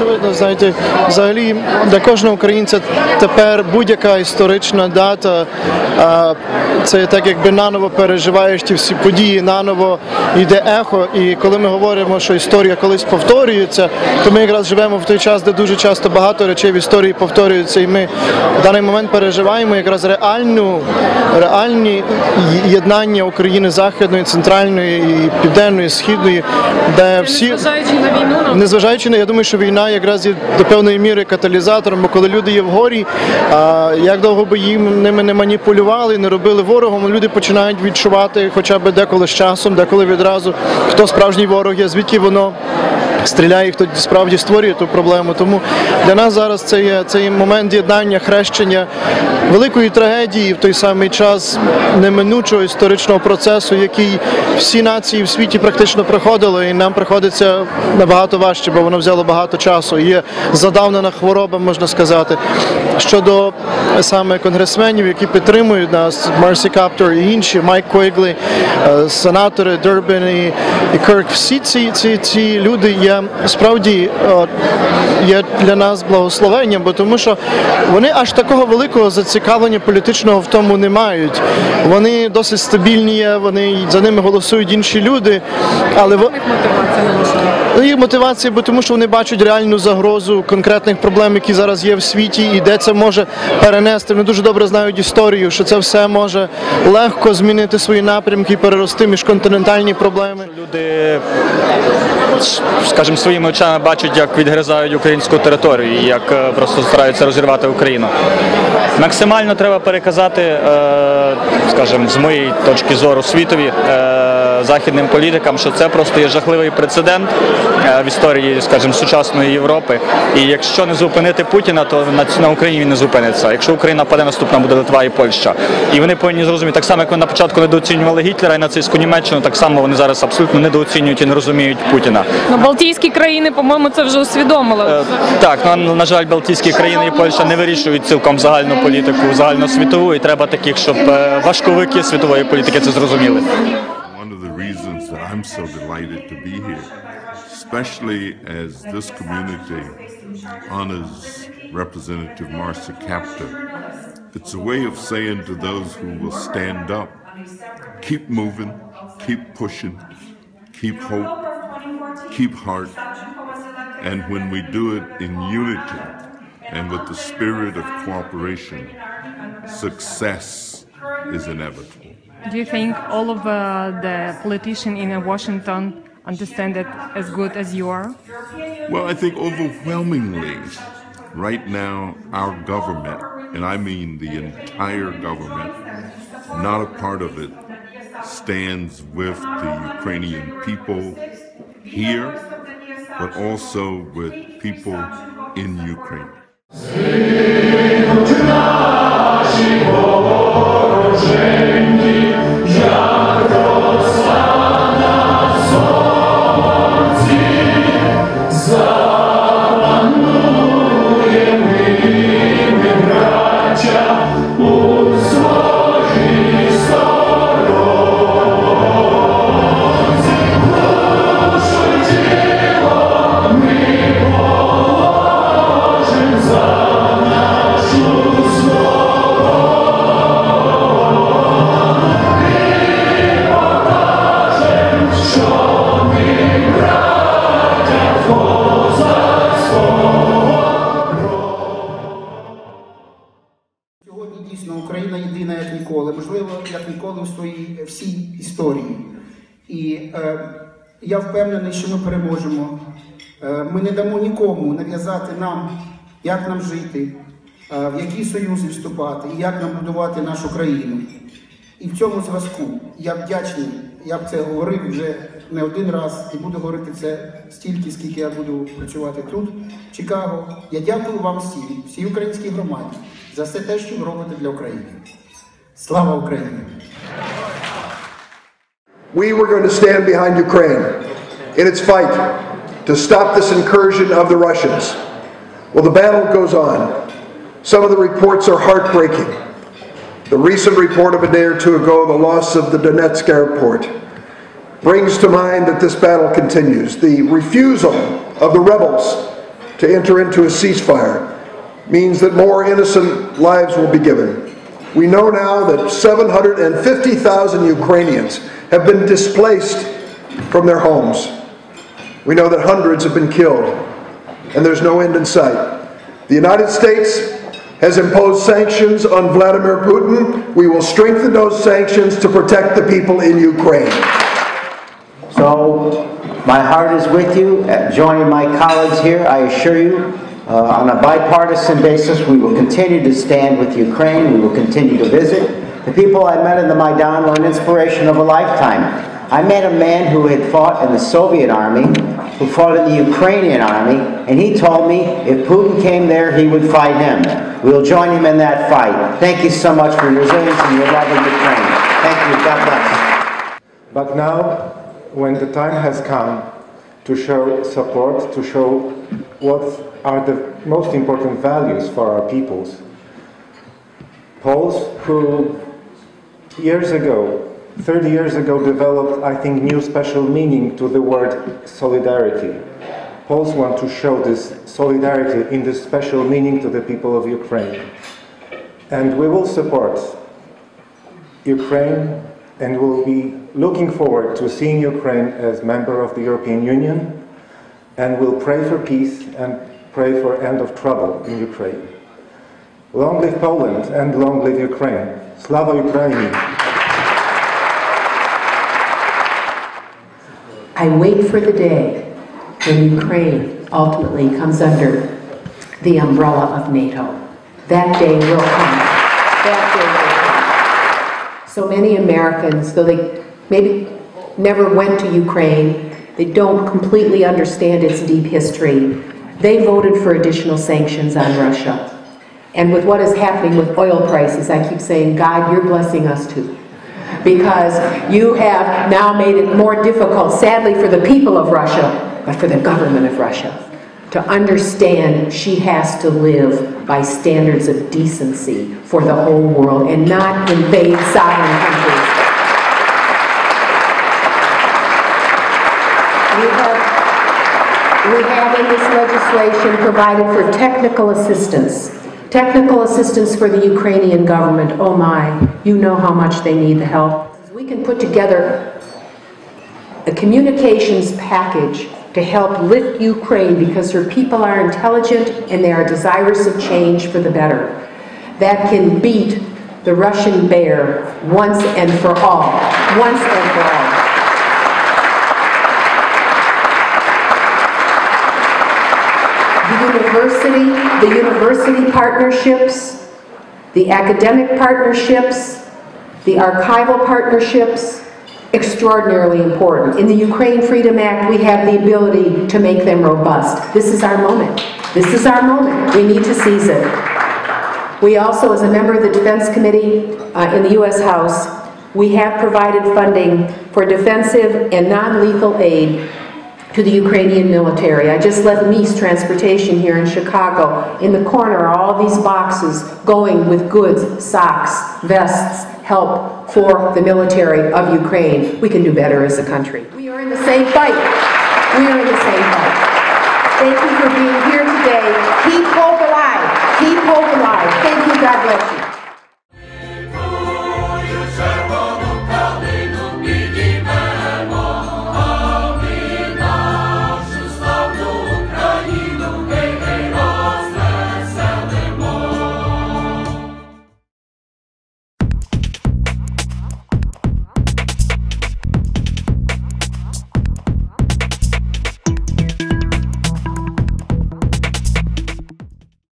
очевидно, знаєте, взагалі для кожного українця тепер будь-яка історична дата, це так якби наново переживаєш ті всі події, наново йде ехо. І коли ми говоримо, що історія колись повторюється, то ми якраз живемо в той час, де дуже часто багато речей в історії повторюються, і ми в даний момент переживаємо якраз реальні єднання України західної, центральної, і південної, східної, де всі... Незважаючи на війну? Незважаючи на, я думаю, що війна якраз є до певної міри каталізатором, бо коли люди є в горі, як довго би їм ними не маніпулювали, не робили ворогом, люди починають відчувати хоча б деколи з часом, деколи відразу, хто справжній ворог є, звідки воно стріляє, хто справді створює ту проблему. Тому для нас зараз це є момент єднання, хрещення, великої трагедії, і в той самий час неминучого історичного процесу, який всі нації в світі практично проходили, і нам приходиться набагато важче, бо воно взяло багато часу. Є задавнена хвороба, можна сказати. Щодо саме конгресменів, які підтримують нас, Марсі Каптор і інші, Майк Квейглі, сенатори Дербін і Кирк, всі ці люди є справді є для нас благословенням, бо тому що вони аж такого великого зацікавлення політичного в тому не мають. Вони досить стабільні є, за ними голосують інші люди, але їх мотивація, бо тому що вони бачать реальну загрозу конкретних проблем, які зараз є в світі, і де це може перенести. Вони дуже добре знають історію, що це все може легко змінити свої напрямки і перерости міжконтинентальні проблеми. Люди, скажімо, своїми очами бачать, як відгризають українську територію і як просто стараються розірвати Україну. Максимально треба переказати, скажімо, з моєї точки зору світові, західним політикам, що це просто є жахливий прецедент в історії, скажімо, сучасної Європи. І якщо не зупинити Путіна, то на Україні він не зупиниться. Якщо Україна паде, наступна буде Литва і Польща. І вони повинні зрозуміти, так само, як вони на початку недооцінювали Гітлера і нацистську Німеччину, так само вони зараз абсолютно недооцінюють і не розуміють Путіна. Ну, Балтійські країни, по-моєму, це вже усвідомили. Так, на жаль, Балтійські країни і Польща не вирішують цілком загальну політику, загальносвітову, і треба таких, щоб важковики світової політики це зрозуміли. I'm so delighted to be here, especially as this community honors Representative Marcia Kaptur. It's a way of saying to those who will stand up, keep moving, keep pushing, keep hope, keep heart, and when we do it in unity and with the spirit of cooperation, success is inevitable. Do you think all of the politicians in Washington understand it as good as you are? Well, I think overwhelmingly, right now, our government, and I mean the entire government, not a part of it, stands with the Ukrainian people here, but also with people in Ukraine. Україна єдина, як ніколи, можливо, як ніколи в своїй всій історії. І я впевнений, що ми переможемо. Ми не дамо нікому нав'язати нам, як нам жити, в які союзи вступати і як нам будувати нашу країну. І в цьому зв'язку я вдячний, я б це говорив вже не один раз і буду говорити це стільки, скільки я буду працювати тут, в Чикаго. Я дякую вам всім, всій українській громаді, за все те, що ви робите для України. Слава Україні! We were going to stand behind Ukraine in its fight to stop this incursion of the Russians. Well, the battle goes on. Some of the reports are heartbreaking. The recent report of a day or two ago, the loss of the Donetsk airport, brings to mind that this battle continues. The refusal of the rebels to enter into a ceasefire means that more innocent lives will be given. We know now that 750,000 Ukrainians have been displaced from their homes. We know that hundreds have been killed, and there's no end in sight. The United States has imposed sanctions on Vladimir Putin. We will strengthen those sanctions to protect the people in Ukraine. So, my heart is with you. Joining my colleagues here, I assure you, on a bipartisan basis, we will continue to stand with Ukraine. We will continue to visit. The people I met in the Maidan were an inspiration of a lifetime. I met a man who had fought in the Soviet army, who fought in the Ukrainian army, and he told me if Putin came there, he would fight him. We'll join him in that fight. Thank you so much for your resilience and your love of Ukraine. Thank you. God bless. But now, when the time has come to show support, to show what are the most important values for our peoples, Poles who years ago, 30 years ago, developed, I think, new special meaning to the word solidarity. Poles want to show this solidarity in this special meaning to the people of Ukraine. And we will support Ukraine, and we'll be looking forward to seeing Ukraine as member of the European Union, and we'll pray for peace and pray for end of trouble in Ukraine. Long live Poland and long live Ukraine. Slava Ukraini! I wait for the day when Ukraine ultimately comes under the umbrella of NATO. That day will come. That day will come. So many Americans, though they maybe never went to Ukraine, they don't completely understand its deep history, they voted for additional sanctions on Russia. And with what is happening with oil prices, I keep saying, God, you're blessing us too. Because you have now made it more difficult, sadly, for the people of Russia, but for the government of Russia, to understand she has to live by standards of decency for the whole world and not invade sovereign countries. We have in this legislation provided for technical assistance. Technical assistance for the Ukrainian government. Oh my, you know how much they need the help. We can put together a communications package to help lift Ukraine because her people are intelligent and they are desirous of change for the better. That can beat the Russian bear once and for all. Once and for all. The university partnerships, the academic partnerships, the archival partnerships, extraordinarily important. In the Ukraine Freedom Act, we have the ability to make them robust. This is our moment. This is our moment. We need to seize it. We also, as a member of the Defense Committee in the U.S. House, we have provided funding for defensive and non-lethal aid to the Ukrainian military. I just left Meese Transportation here in Chicago. In the corner are all these boxes going with goods, socks, vests, help for the military of Ukraine. We can do better as a country. We are in the same fight. We are in the same fight. Thank you for being here today. Keep hope alive. Keep hope alive. Thank you. God bless you.